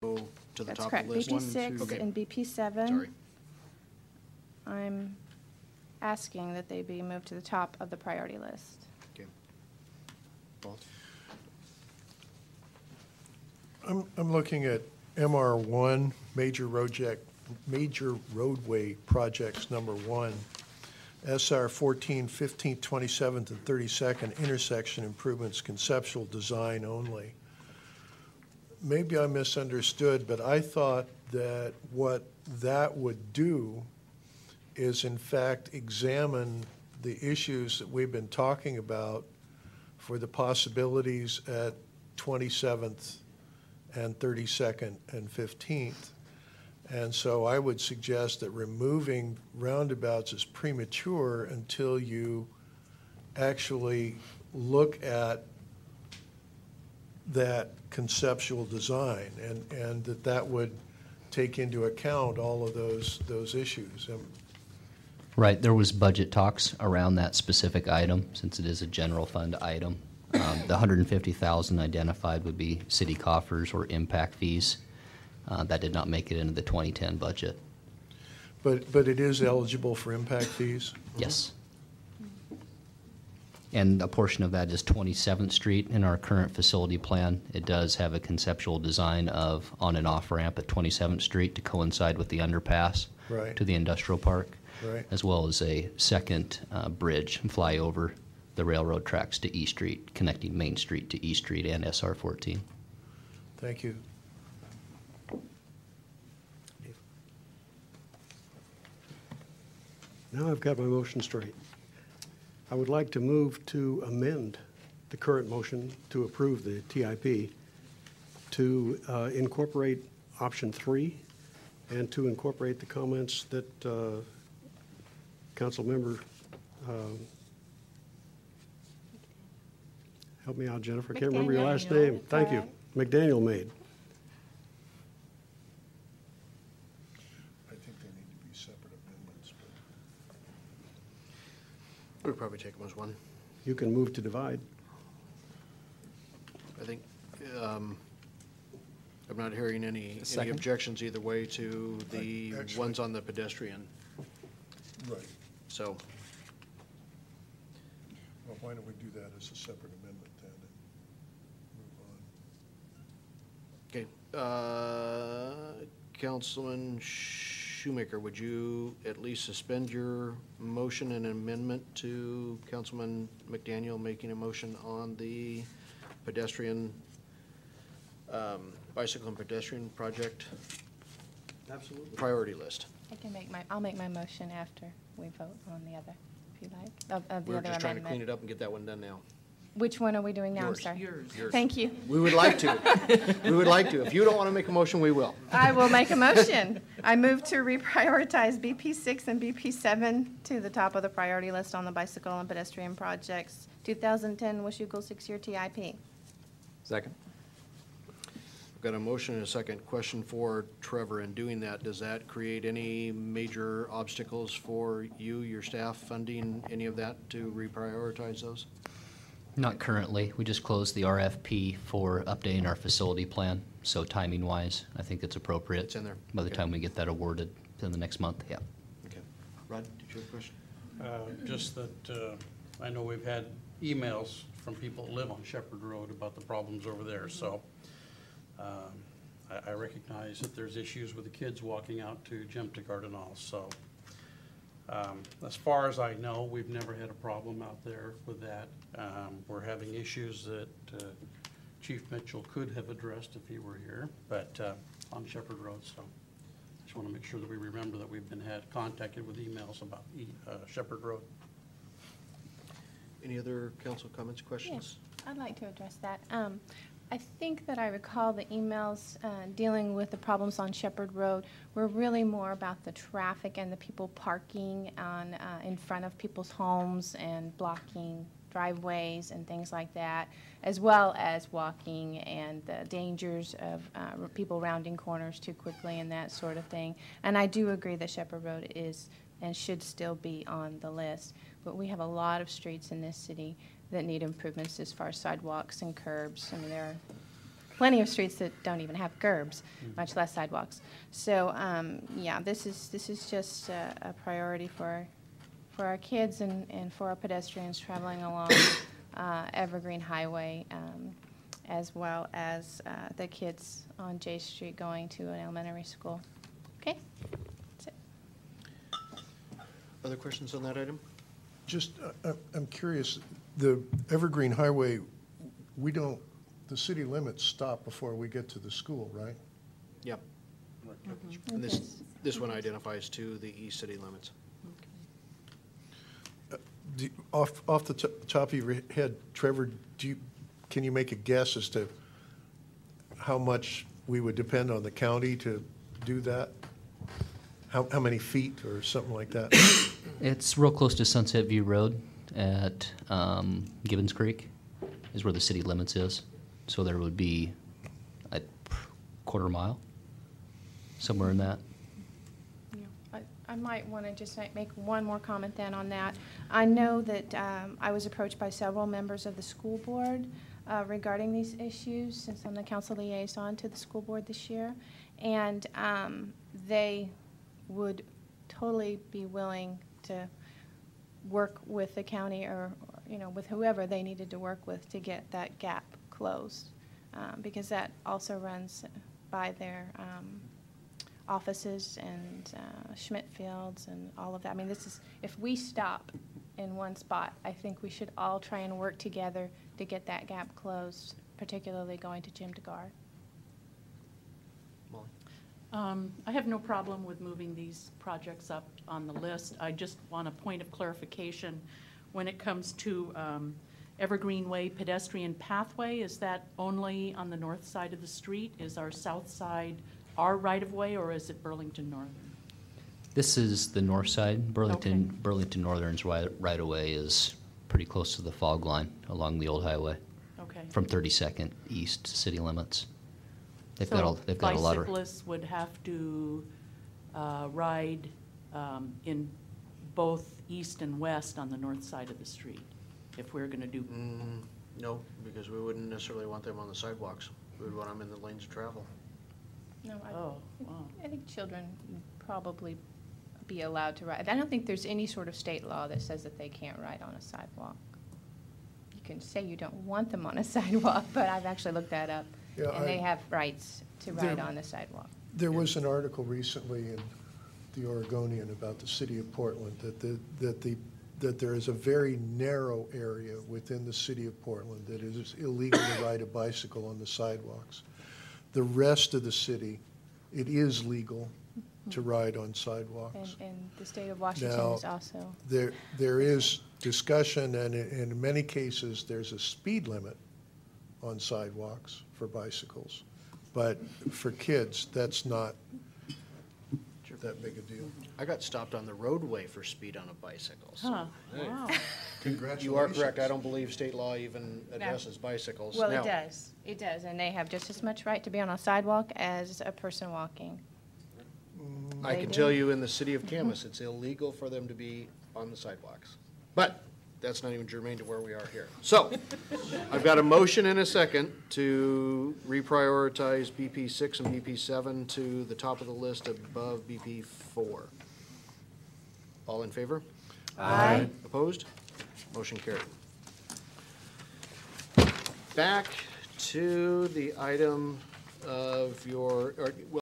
go to the That's top correct. of the list? BP6 Okay. and BP7. Sorry. I'm asking that they be moved to the top of the priority list. Okay. Paul? I'm looking at MR1, major roadway projects number 1, SR 14, 15th, 27th, and 32nd intersection improvements, conceptual design only. Maybe I misunderstood, but I thought that what that would do is in fact examine the issues that we've been talking about for the possibilities at 27th and 32nd and 15th. And so I would suggest that removing roundabouts is premature until you actually look at that conceptual design, and that would take into account all of those issues. Right, there was budget talks around that specific item, since it is a general fund item. The $150,000 identified would be city coffers or impact fees. That did not make it into the 2010 budget. But it is eligible for impact fees? Yes. And a portion of that is 27th Street in our current facility plan. It does have a conceptual design of on and off ramp at 27th Street to coincide with the underpass Right. to the industrial park, Right. as well as a second bridge and flyover the railroad tracks to E Street, connecting Main Street to E Street and SR 14. Thank you. Now I've got my motion straight. I would like to move to amend the current motion to approve the TIP to incorporate option 3 and to incorporate the comments that council member, help me out, Jennifer, I can't remember your last name. Thank you. McDaniel made. I think they need to be separate amendments. We'll probably take them as one. You can move to divide. I think, I'm not hearing any Second. objections either way to the Actually- ones on the pedestrian, Right. so. Well, why don't we do that as a separate amendment then and move on? Okay, Councilman Shoemaker, would you at least suspend your motion and amendment to Councilman McDaniel making a motion on the pedestrian, bicycle and pedestrian project Absolutely. priority list? I'll make my motion after we vote on the other, if you like, of the We're other just trying to clean amendment. it up and get that one done now. Which one are we doing now? Yours. I'm sorry. Yours. Thank you. We would like to. We would like to. If you don't want to make a motion, we will. I will make a motion. I move to reprioritize BP6 and BP7 to the top of the priority list on the bicycle and pedestrian projects. 2010 Washougal 6-year TIP. Second. I've got a motion and a second. Question for Trevor. In doing that, does that create any major obstacles for you, your staff, funding any of that to reprioritize those? Not currently. We just closed the RFP for updating our facility plan, so timing-wise, I think it's appropriate. It's in there. By the Okay. time we get that awarded in the next month, yeah. Okay. Rod, did you have a question? Just that I know we've had emails from people that live on Shepard Road about the problems over there, so I recognize that there's issues with the kids walking out to Gem to Gardenal, so as far as I know, we've never had a problem out there with that. We're having issues that Chief Mitchell could have addressed if he were here, but on Shepard Road, so I just want to make sure that we remember that we've been contacted with emails about Shepard Road. Any other council comments, questions? Yes, I'd like to address that. I think that I recall the emails dealing with the problems on Shepard Road were really more about the traffic and the people parking on in front of people's homes and blocking driveways and things like that, as well as walking and the dangers of people rounding corners too quickly and that sort of thing. And I do agree that Shepard Road is and should still be on the list. But we have a lot of streets in this city that need improvements as far as sidewalks and curbs. I mean, there are plenty of streets that don't even have curbs, much less sidewalks. So, yeah, this is just a priority for our kids and for our pedestrians traveling along Evergreen Highway, as well as the kids on J Street going to an elementary school. Okay? That's it. Other questions on that item? Just, I'm curious, the Evergreen Highway, the city limits stop before we get to the school, right? Yep. And this one identifies to the east city limits. Off the top of your head, Trevor, can you make a guess as to how much we would depend on the county to do that? How many feet or something like that? It's real close to Sunset View Road at Gibbons Creek is where the city limits is. So there would be a quarter mile, somewhere in that. Yeah, I might want to just make one more comment then on that. I know that I was approached by several members of the school board regarding these issues, since I'm the council liaison to the school board this year, and they would totally be willing to work with the county or with whoever they needed to work with to get that gap closed, because that also runs by their offices and Schmidt Fields and all of that. I mean, if we stop in one spot, I think we should all try and work together to get that gap closed, particularly going to Jim DeGar. Molly? I have no problem with moving these projects up on the list. I just want a point of clarification when it comes to Evergreen Way pedestrian pathway. Is that only on the north side of the street? Is our south side our right-of-way, or is it Burlington Northern? This is the north side. Burlington Northern's right-of-way is pretty close to the fog line along the old highway. Okay. From 32nd east to city limits. They've got a lot of. Bicyclists would have to ride in both east and west on the north side of the street if we're going to do. No, because we wouldn't necessarily want them on the sidewalks. We would want them in the lanes of travel. No, Wow. I think children would probably be allowed to ride. I don't think there's any sort of state law that says that they can't ride on a sidewalk. You can say you don't want them on a sidewalk, but I've actually looked that up, Yeah, and they have rights to ride on the sidewalk. There was an article recently in the Oregonian about the city of Portland that there is a very narrow area within the city of Portland that it is illegal to ride a bicycle on the sidewalks. The rest of the city, it is legal to ride on sidewalks. And the state of Washington Now, is also. There is discussion, and in many cases, there's a speed limit on sidewalks for bicycles. But for kids, that's not that big a deal. I got stopped on the roadway for speed on a bicycle. So, Huh, hey. wow. Congratulations. You are correct. I don't believe state law even addresses bicycles. Well, Now, it does. It does, and they have just as much right to be on a sidewalk as a person walking. I They can do. tell you in the city of Camas, it's illegal for them to be on the sidewalks. But that's not even germane to where we are here. So, I've got a motion and a second to reprioritize BP 6 and BP 7 to the top of the list above BP 4. All in favor? Aye. Opposed? Motion carried. Back to the item of your,